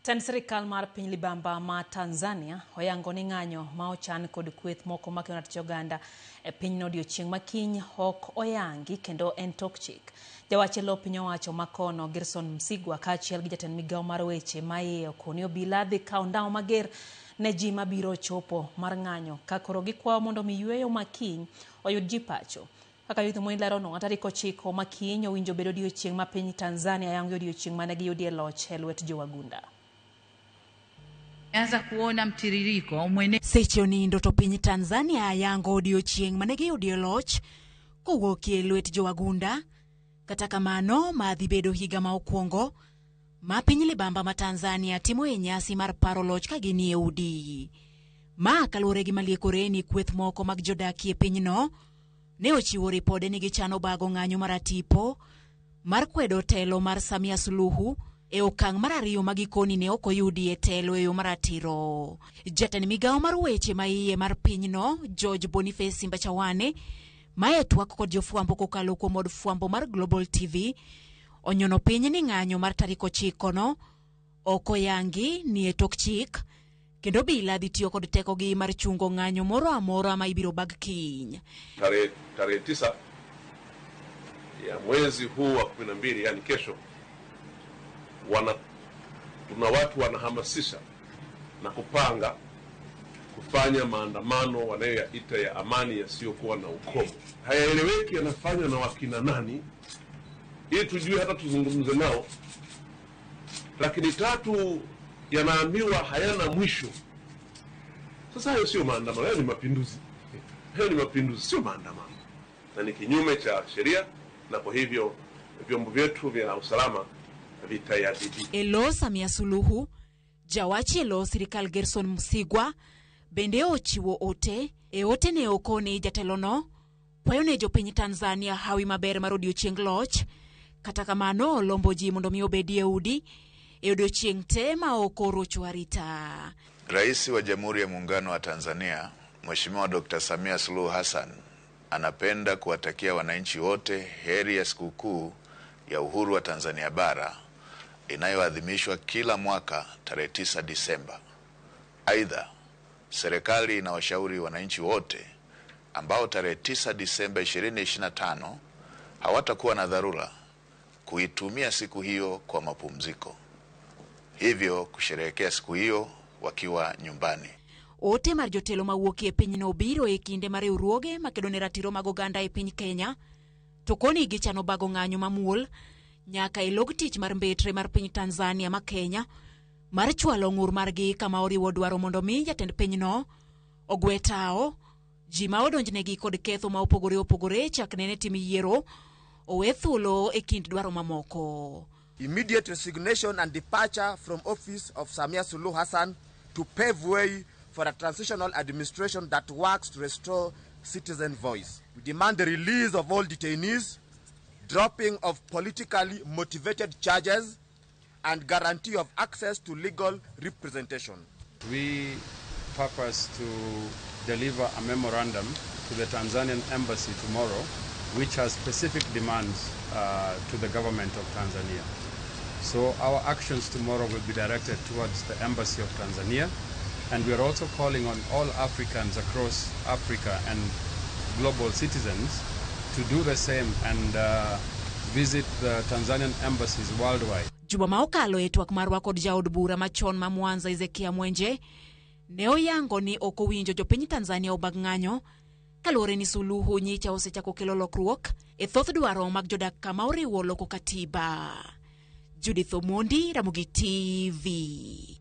Tan sirikal mar piny libamba ma Tanzania oyango ni ng'anyo ma ochan kod kweth moko ma kionat joganda e piny no odiochieng' makiny ok oyangi kendo en tok chik. Jawache lo piny owacho makono Gerson Msigwa kaachiel gi jatend migawo mar weche ma iye okoni obila dhi kawo ndawa mager ne ji mabiro chopo mar ng'anyo ka koro gikwayo mondo mi yweyo makiny oyud ji pacho. Kaka yuth mo ilero no tarik 9 makiny owinjo bedo odiochieng' ma piny Tanzania yango odiochieng' mane giyudie loch e lwet jowagunda. Anza kuona mtiririko seche onindo to piny Tanzania yango odiochieng' mane giyudie loch kowuok e lwet jowagunda. Kata kamano madhi bedo higa ma okwongo ma piny libamba ma Tanzania timo e nyasi mar paro loch ka ginie udi. Ma kaluwore gi maliekore ni kweth moko mag jodaki e pinyno ne ochiwo ripode ni gichano bago ng'anyo mar tipo mar kwedo telo mar Samia Suluhu e okang' mar ariyo magikoni ne ok oyudi e telo e yo maratiro. Jatend migawo mar weche ma iye mar pinyno George Boniface Simbachawane ma e twak kod jofwambo kokalo kuom od fwambo mar Global TV onyono piny ni ng'anyo mar tarik 9 no ok oyangi ni e tok chik kendo bila dhi tiyo kod tekogi mar chungo ng'anyo moro amora ma ibiro bag kiny. Tarehe 9 ya mwezi huu wa 12, yani kesho, kuna watu wanahamasisha na kupanga kufanya maandamano wanayoyaita ya amani yasiyokuwa na ukomo. Hayaeleweki yanafanywa na wakina nani, ili tujue hata tuzungumze nao. Lakini tatu, yanaambiwa hayana mwisho. Sasa hayo sio maandamano, hayo ni mapinduzi. Hayo ni mapinduzi, sio maandamano. Na ni kinyume cha sheria, na kwa hivyo vyombo vyetu vya usalama vitayadhibi. Elo Samia Suluhu, jawachi elo sirikal Gerson Msigwa, bende ochiwo ote ne okone jatelono, kwayo ne jopiny Tanzania hawi maber mar odiochieng' loch, kata kamano lombo ji mondo mi obedie udi e odiochieng' te ma okorocho arita. Rais wa Jamhuri ya Muungano wa Tanzania, Mheshimiwa Dr. Samia Suluhu Hassan, anapenda kuwatakia wananchi wote heri ya sikukuu ya uhuru wa Tanzania bara inayoadhimishwa kila mwaka tarehe 9 Disemba. Aidha, serikali inawashauri wananchi wote ambao tarehe 9 Disemba 2025 hawatakuwa na dharura kuitumia siku hiyo kwa mapumziko, hivyo kusherehekea siku hiyo wakiwa nyumbani. Ote mar jotelo mawuok e pinyno biro e kinde mar riwruoge makedo ne ratiro mag oganda e piny Kenya to koni gichano bago ng'anyo mamuol nyaka e log tich mar mbetre mar piny Tanzania ma Kenya mar chwalo ng'ur margi kama oriwo dwaro mondo mi jatend pinyno ogwe tao ji ma odonjnegi kod ketho ma opogore chakne ne tim yiero owe thuolo e kind dwaro mamoko. Immediate resignation and departure from office of Samia Suluhu Hassan to pave way for a transitional administration that works to restore citizen voice. We demand the release of all detainees, dropping of politically motivated charges, and guarantee of access to legal representation. We purpose to deliver a memorandum to the Tanzanian embassy tomorrow, which has specific demands to the government of Tanzania. So our actions tomorrow will be directed towards the embassy of Tanzania, and we are also calling on all Africans across Africa and global citizens to do the same and visit the Tanzanian embassies worldwide. Juma ma okalo e twak marwa kod jaod bura machon ma Mwanza Ezekia Mwenje ne oyango ni ok owinjo jopiny Tanzania obag ng'anyo kaluwore ni Suluhu nyicha osechako kelo lokruok e thoth dwaro mag jodak kama oriwo loko katiba. Judith Omondi, Ramogi TV.